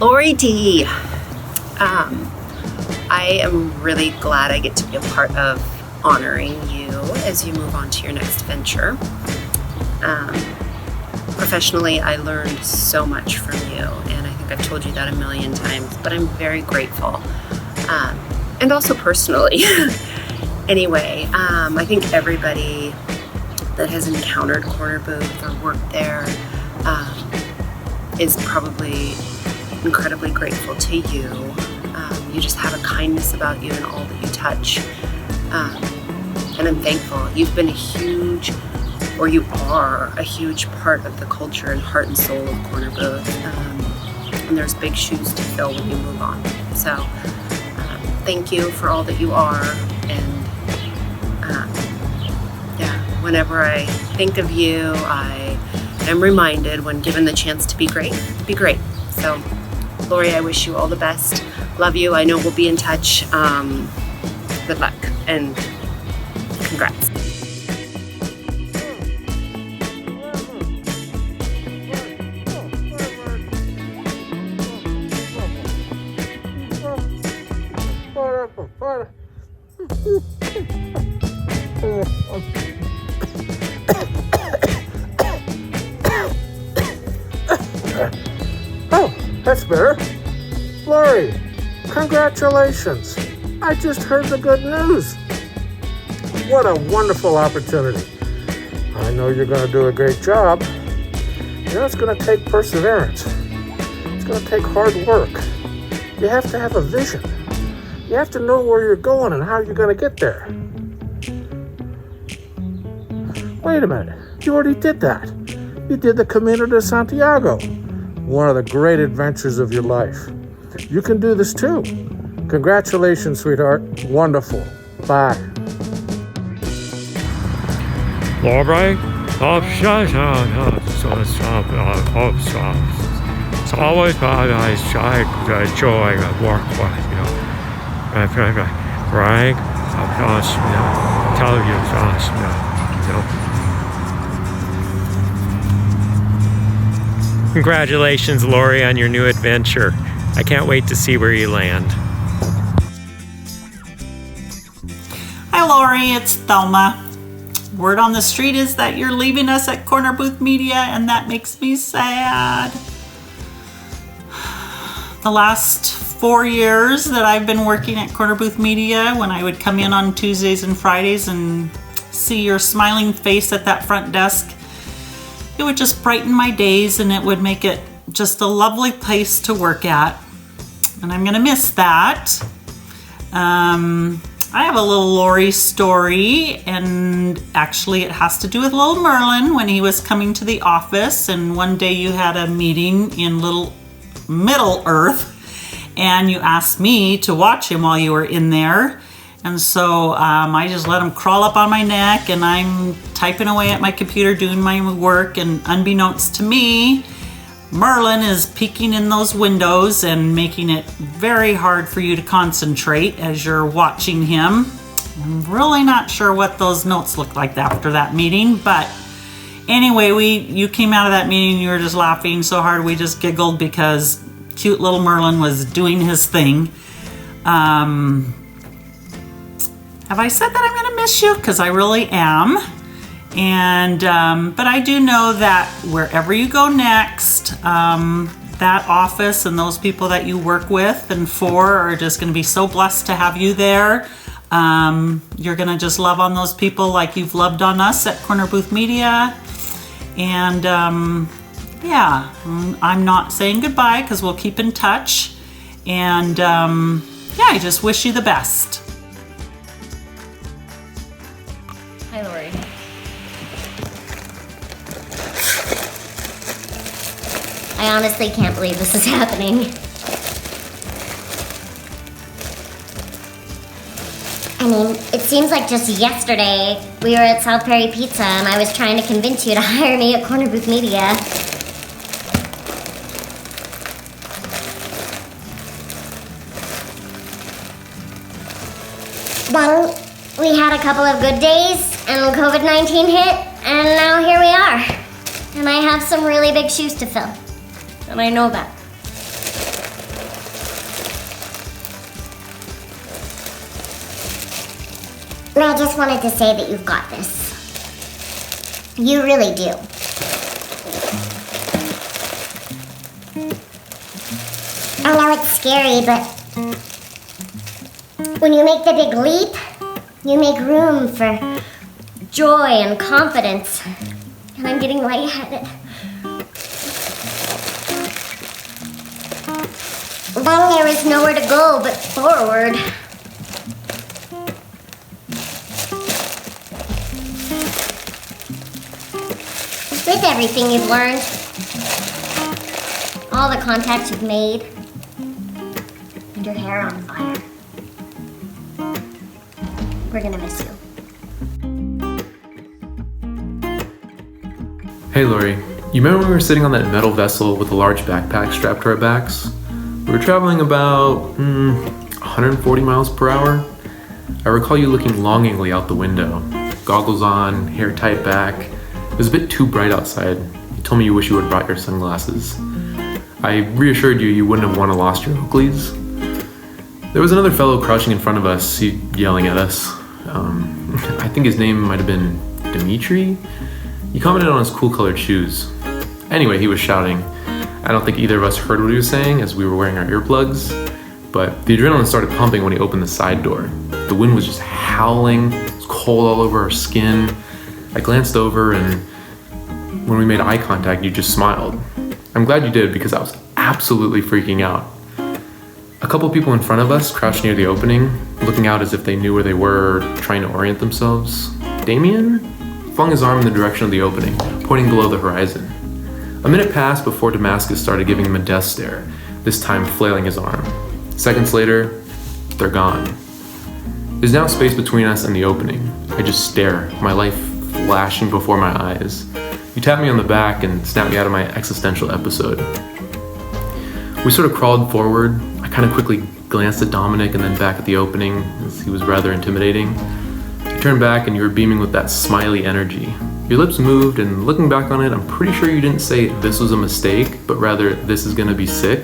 Lori D. I am really glad I get to be a part of honoring you as you move on to your next venture. Professionally, I learned so much from you, and I think I've told you that a million times, but I'm very grateful. And also personally. Anyway, I think everybody that has encountered Corner Booth or worked there is probably incredibly grateful to you. You just have a kindness about you in all that you touch. And I'm thankful. You've been you are a huge part of the culture and heart and soul of Corner Booth. And there's big shoes to fill when you move on. So thank you for all that you are. And whenever I think of you, I am reminded when given the chance to be great. So Lori, I wish you all the best. Love you. I know we'll be in touch. Good luck and congrats. Oh, that's better. Lori, congratulations. I just heard the good news. What a wonderful opportunity. I know you're going to do a great job. You know, it's going to take perseverance. It's going to take hard work. You have to have a vision. You have to know where you're going and how you're going to get there. Wait a minute. You already did that. You did the Camino de Santiago, one of the great adventures of your life. You can do this too. Congratulations, sweetheart. Wonderful. Bye. Lori, it's always I try to joy of work with you. My friend Greg, tell you Congratulations, Lori, on your new adventure. I can't wait to see where you land. Hi, Lori, it's Thelma. Word on the street is that you're leaving us at Corner Booth Media, and that makes me sad. The last 4 years that I've been working at Corner Booth Media, when I would come in on Tuesdays and Fridays and see your smiling face at that front desk, it would just brighten my days, and it would make it just a lovely place to work at. And I'm gonna miss that. I have a little Lori story, and actually it has to do with little Merlin when he was coming to the office, and one day you had a meeting in little Middle Earth, and you asked me to watch him while you were in there. And so I just let him crawl up on my neck, and I'm typing away at my computer doing my work, and unbeknownst to me, Merlin is peeking in those windows and making it very hard for you to concentrate as you're watching him. I'm really not sure what those notes looked like after that meeting, but anyway, you came out of that meeting, you were just laughing so hard we just giggled because cute little Merlin was doing his thing. Have I said that I'm gonna miss you? Because I really am. And but I do know that wherever you go next, that office and those people that you work with and for are just going to be so blessed to have you there. You're going to just love on those people like you've loved on us at Corner Booth Media. And yeah, I'm not saying goodbye because we'll keep in touch. And yeah, I just wish you the best. Hi, Lori. I honestly can't believe this is happening. I mean, it seems like just yesterday we were at South Perry Pizza and I was trying to convince you to hire me at Corner Booth Media. Then we had a couple of good days and COVID-19 hit, and now here we are. And I have some really big shoes to fill. And I know that. And I just wanted to say that you've got this. You really do. I know it's scary, but when you make the big leap, you make room for joy and confidence. And I'm getting lightheaded. Then there is nowhere to go but forward. With everything you've learned, all the contacts you've made, and your hair on fire, we're gonna miss you. Hey Lori, you remember when we were sitting on that metal vessel with a large backpack strapped to our backs? We were traveling about 140 miles per hour. I recall you looking longingly out the window, goggles on, hair tied back. It was a bit too bright outside. You told me you wish you would have brought your sunglasses. I reassured you you wouldn't have want to lost your Oakleys. There was another fellow crouching in front of us, he yelling at us. I think his name might have been Dimitri. He commented on his cool colored shoes. Anyway, he was shouting. I don't think either of us heard what he was saying as we were wearing our earplugs, but the adrenaline started pumping when he opened the side door. The wind was just howling, it was cold all over our skin. I glanced over and when we made eye contact, you just smiled. I'm glad you did because I was absolutely freaking out. A couple people in front of us crouched near the opening, looking out as if they knew where they were, trying to orient themselves. Damien flung his arm in the direction of the opening, pointing below the horizon. A minute passed before Damascus started giving him a death stare, this time flailing his arm. Seconds later, they're gone. There's now space between us and the opening. I just stare, my life flashing before my eyes. You tapped me on the back and snapped me out of my existential episode. We sort of crawled forward. I kind of quickly glanced at Dominic and then back at the opening, as he was rather intimidating. You turned back and you were beaming with that smiley energy. Your lips moved, and looking back on it, I'm pretty sure you didn't say this was a mistake, but rather this is gonna be sick.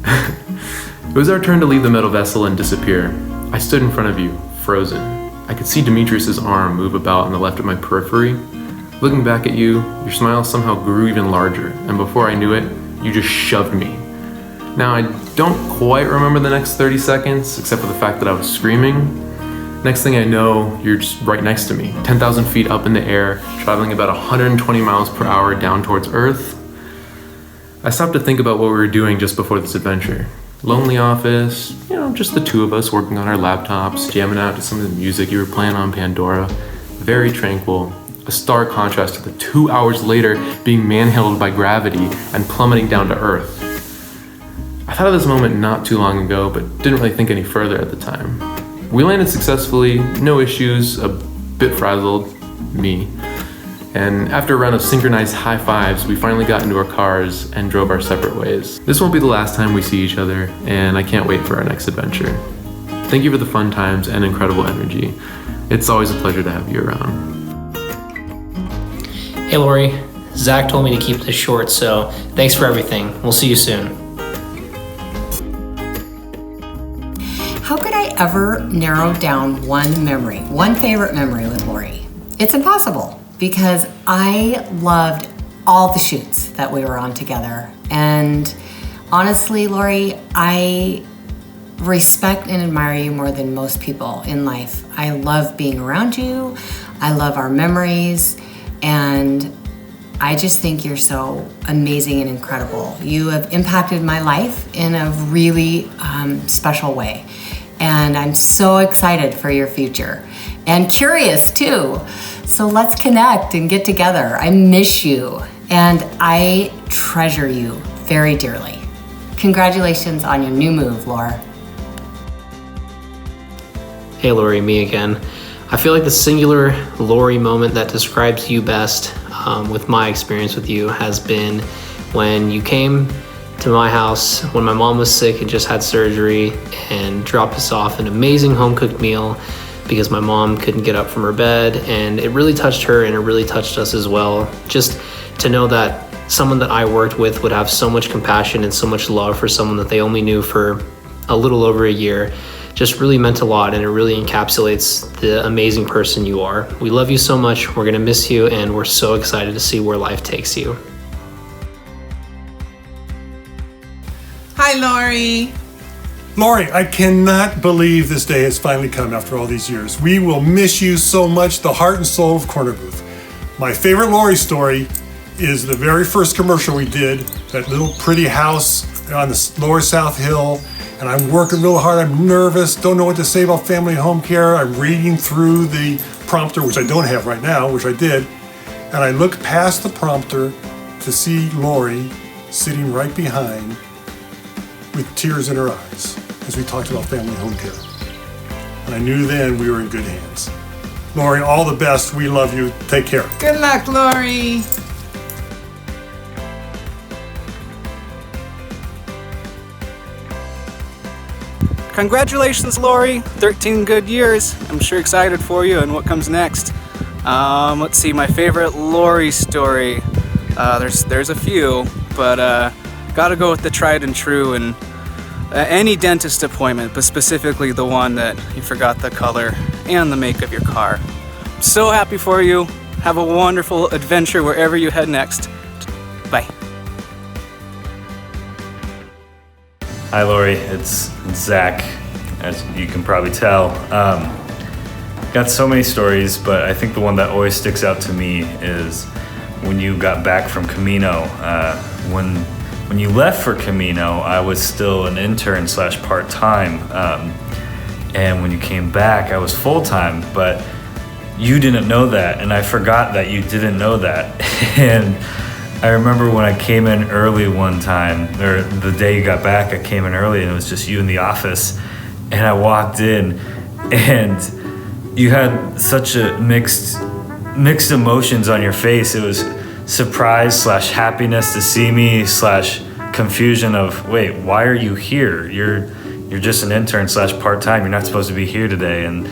It was our turn to leave the metal vessel and disappear. I stood in front of you, frozen. I could see Demetrius's arm move about on the left of my periphery. Looking back at you, your smile somehow grew even larger, and before I knew it, you just shoved me. Now, I don't quite remember the next 30 seconds, except for the fact that I was screaming. Next thing I know, you're just right next to me, 10,000 feet up in the air, traveling about 120 miles per hour down towards Earth. I stopped to think about what we were doing just before this adventure. Lonely office, just the two of us working on our laptops, jamming out to some of the music you were playing on Pandora. Very tranquil. A stark contrast to the 2 hours later being manhandled by gravity and plummeting down to Earth. I thought of this moment not too long ago, but didn't really think any further at the time. We landed successfully, no issues, a bit frazzled, me. And after a round of synchronized high fives, we finally got into our cars and drove our separate ways. This won't be the last time we see each other, and I can't wait for our next adventure. Thank you for the fun times and incredible energy. It's always a pleasure to have you around. Hey Lori, Zach told me to keep this short, so thanks for everything. We'll see you soon. How could I ever narrow down one memory, one favorite memory with Lori? It's impossible because I loved all the shoots that we were on together. And honestly, Lori, I respect and admire you more than most people in life. I love being around you. I love our memories. And I just think you're so amazing and incredible. You have impacted my life in a really special way. And I'm so excited for your future and curious too. So let's connect and get together. I miss you and I treasure you very dearly. Congratulations on your new move, Laura. Hey Lori, me again. I feel like the singular Lori moment that describes you best with my experience with you has been when you came to my house when my mom was sick and just had surgery and dropped us off an amazing home-cooked meal because my mom couldn't get up from her bed, and it really touched her and it really touched us as well. Just to know that someone that I worked with would have so much compassion and so much love for someone that they only knew for a little over a year just really meant a lot, and it really encapsulates the amazing person you are. We love you so much. We're going to miss you, and we're so excited to see where life takes you. Hi, Lori. Lori, I cannot believe this day has finally come after all these years. We will miss you so much, the heart and soul of Corner Booth. My favorite Lori story is the very first commercial we did, that little pretty house on the lower South Hill, and I'm working real hard, I'm nervous, don't know what to say about family home care. I'm reading through the prompter, which I don't have right now, which I did, and I look past the prompter to see Lori sitting right behind with tears in her eyes as we talked about family home care. And I knew then we were in good hands. Lori, all the best. We love you. Take care. Good luck, Lori. Congratulations, Lori. 13 good years. I'm sure excited for you and what comes next. Let's see, my favorite Lori story. There's a few, but gotta go with the tried and true, and any dentist appointment, but specifically the one that you forgot the color and the make of your car. I'm so happy for you. Have a wonderful adventure wherever you head next. Bye. Hi, Lori. It's Zach, as you can probably tell. Got so many stories, but I think the one that always sticks out to me is when you got back from Camino. When you left for Camino, I was still an intern / part-time. And when you came back, I was full-time, but you didn't know that, and I forgot that you didn't know that. And I remember when I came in early one time, or the day you got back, I came in early and it was just you in the office, and I walked in and you had such a mixed emotions on your face. It was surprise / happiness to see me / confusion of, wait, why are you here? You're just an intern / part-time. You're not supposed to be here today. And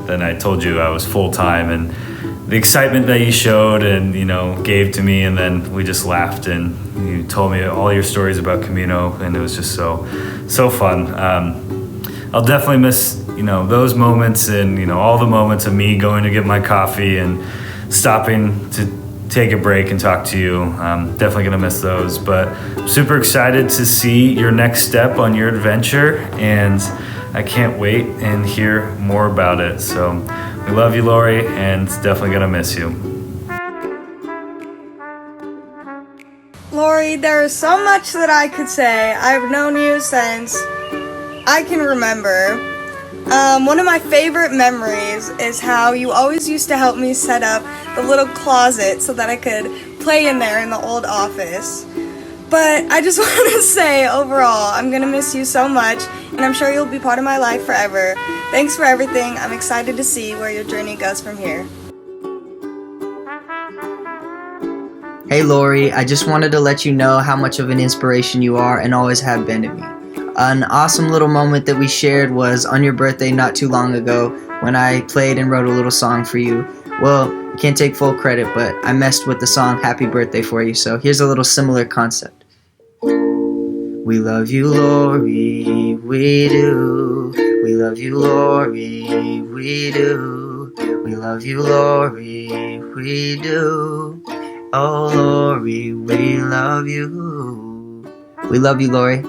then I told you I was full-time, and the excitement that you showed and, gave to me, and then we just laughed, and you told me all your stories about Camino, and it was just so fun. I'll definitely miss, those moments, and, all the moments of me going to get my coffee and stopping to take a break and talk to you. I'm definitely gonna miss those, but I'm super excited to see your next step on your adventure, and I can't wait and hear more about it. So we love you, Lori, and definitely gonna miss you. Lori, there is so much that I could say. I've known you since I can remember. One of my favorite memories is how you always used to help me set up the little closet so that I could play in there in the old office. But I just want to say, overall, I'm going to miss you so much, and I'm sure you'll be part of my life forever. Thanks for everything. I'm excited to see where your journey goes from here. Hey Lori, I just wanted to let you know how much of an inspiration you are and always have been to me. An awesome little moment that we shared was on your birthday not too long ago when I played and wrote a little song for you. Well, I can't take full credit, but I messed with the song Happy Birthday for you, so here's a little similar concept. We love you, Lori, we do. We love you, Lori, we do. We love you, Lori, we do. Oh, Lori, we love you. We love you, Lori.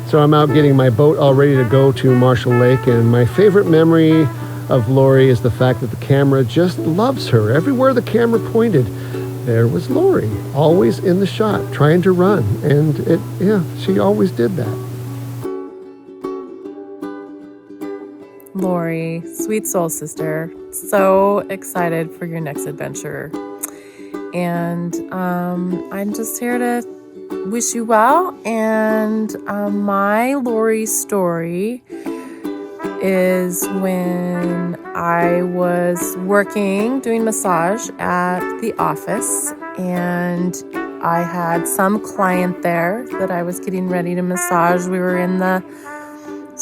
So I'm out getting my boat all ready to go to Marshall Lake, and my favorite memory of Lori is the fact that the camera just loves her. Everywhere the camera pointed, there was Lori, always in the shot, trying to run, and she always did that. Lori, sweet soul sister, so excited for your next adventure. And I'm just here to wish you well. And my Lori story is when I was doing massage at the office, and I had some client there that I was getting ready to massage. We were in the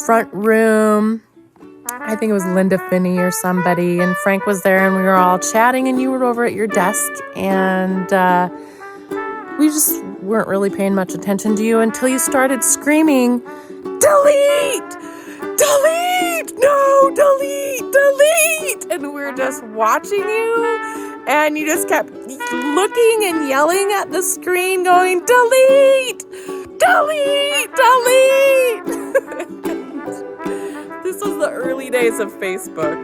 front room. I think it was Linda Finney or somebody, and Frank was there, and we were all chatting, and you were over at your desk, and we just weren't really paying much attention to you until you started screaming, delete! Delete! No, delete! Delete! And we were just watching you, and you just kept looking and yelling at the screen going, delete! Delete! Delete! This was the early days of Facebook,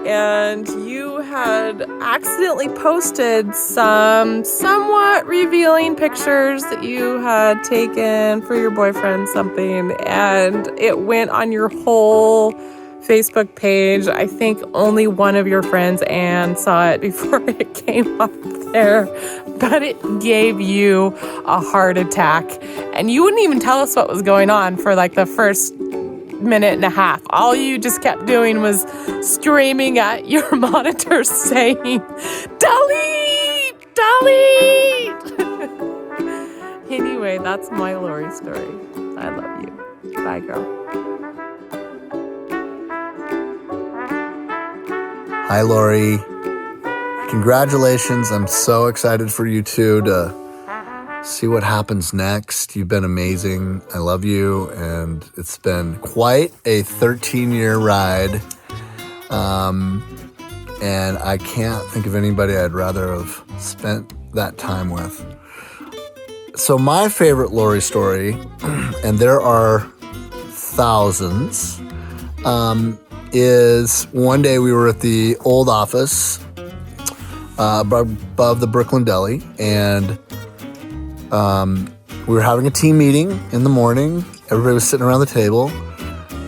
and you had accidentally posted some somewhat revealing pictures that you had taken for your boyfriend something, and it went on your whole Facebook page. I think only one of your friends, Anne, saw it before it came up there, but it gave you a heart attack, and you wouldn't even tell us what was going on for like the first minute and a half. All you just kept doing was screaming at your monitor saying, delete! Delete! Anyway, that's my Lori story. I love you. Bye, girl. Hi, Lori. Congratulations. I'm so excited for you two to see what happens next. You've been amazing. I love you. And it's been quite a 13-year ride. And I can't think of anybody I'd rather have spent that time with. So my favorite Lori story, and there are thousands, is one day we were at the old office above the Brooklyn Deli, and we were having a team meeting in the morning. Everybody was sitting around the table,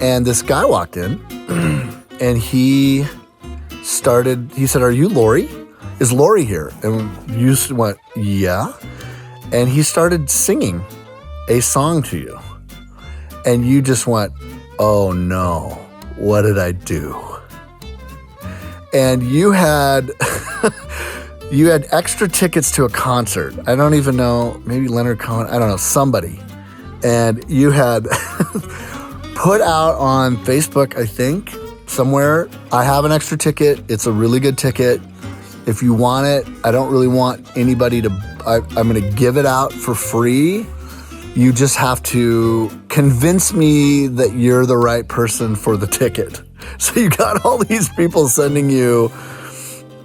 and this guy walked in, and he said, "Are you Lori? Is Lori here?" And you went, "Yeah." And he started singing a song to you, and you just went, "Oh no, what did I do?" And you had extra tickets to a concert. I don't even know, maybe Leonard Cohen, I don't know, somebody. And you had put out on Facebook, I think, somewhere, "I have an extra ticket. It's a really good ticket. If you want it, I don't really want anybody to, I'm going to give it out for free. You just have to convince me that you're the right person for the ticket." So you got all these people sending you,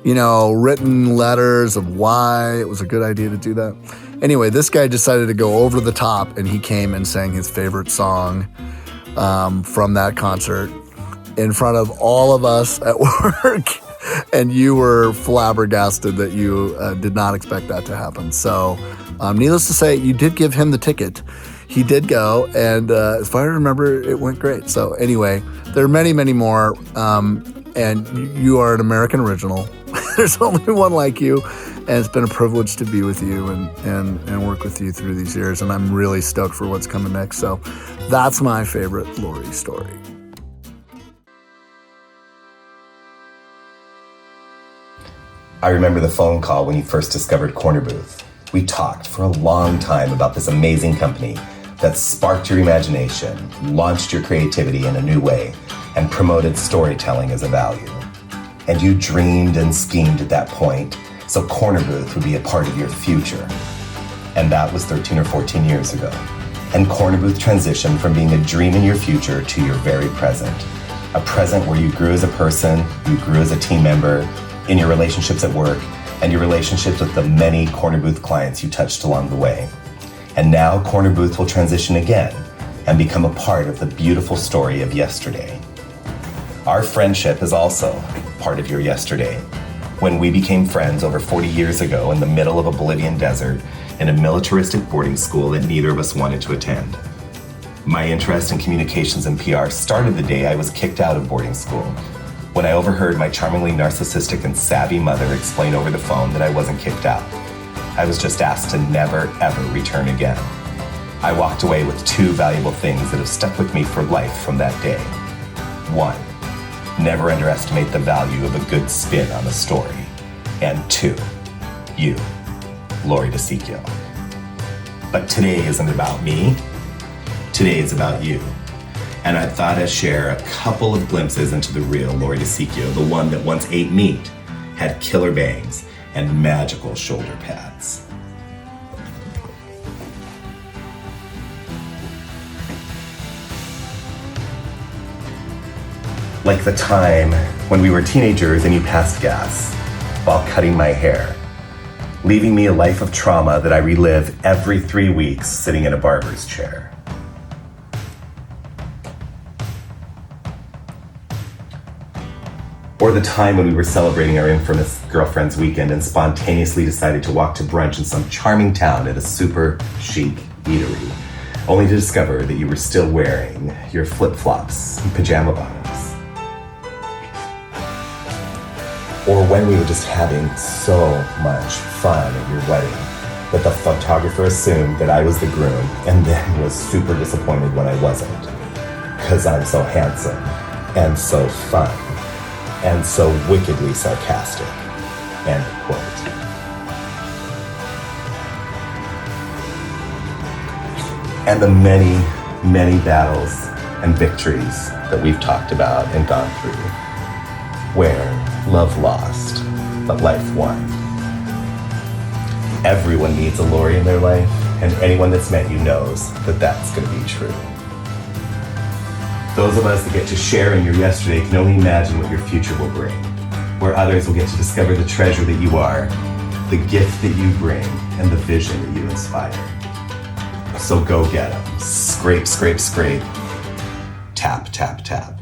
written letters of why it was a good idea to do that. Anyway, this guy decided to go over the top, and he came and sang his favorite song from that concert in front of all of us at work. And you were flabbergasted that you did not expect that to happen. So needless to say, you did give him the ticket. He did go, and as far as I remember, it went great. So anyway, there are many, many more, and you are an American original. There's only one like you, and it's been a privilege to be with you and work with you through these years, and I'm really stoked for what's coming next. So that's my favorite Lori story. I remember the phone call when you first discovered Corner Booth. We talked for a long time about this amazing company that sparked your imagination, launched your creativity in a new way, and promoted storytelling as a value. And you dreamed and schemed at that point, so Corner Booth would be a part of your future. And that was 13 or 14 years ago. And Corner Booth transitioned from being a dream in your future to your very present. A present where you grew as a person, you grew as a team member, in your relationships at work, and your relationships with the many Corner Booth clients you touched along the way. And now Corner Booth will transition again and become a part of the beautiful story of yesterday. Our friendship is also part of your yesterday, when we became friends over 40 years ago in the middle of a Bolivian desert in a militaristic boarding school that neither of us wanted to attend. My interest in communications and PR started the day I was kicked out of boarding school, when I overheard my charmingly narcissistic and savvy mother explain over the phone that I wasn't kicked out. I was just asked to never, ever return again. I walked away with two valuable things that have stuck with me for life from that day. One, never underestimate the value of a good spin on a story. And two, you, Lori DeSicchio. But today isn't about me. Today is about you. And I thought I'd share a couple of glimpses into the real Lori DeSicchio, the one that once ate meat, had killer bangs, and magical shoulder pads. Like the time when we were teenagers and you passed gas while cutting my hair, leaving me a life of trauma that I relive every 3 weeks sitting in a barber's chair. Or the time when we were celebrating our infamous girlfriend's weekend and spontaneously decided to walk to brunch in some charming town at a super chic eatery, only to discover that you were still wearing your flip-flops and pajama bottoms. Or when we were just having so much fun at your wedding that the photographer assumed that I was the groom and then was super disappointed when I wasn't, because I'm so handsome and so fun and so wickedly sarcastic, end quote. And the many, many battles and victories that we've talked about and gone through, where love lost, but life won. Everyone needs a Lori in their life, and anyone that's met you knows that that's gonna be true. Those of us that get to share in your yesterday can only imagine what your future will bring, where others will get to discover the treasure that you are, the gift that you bring, and the vision that you inspire. So go get them. Scrape, scrape, scrape. Tap, tap, tap.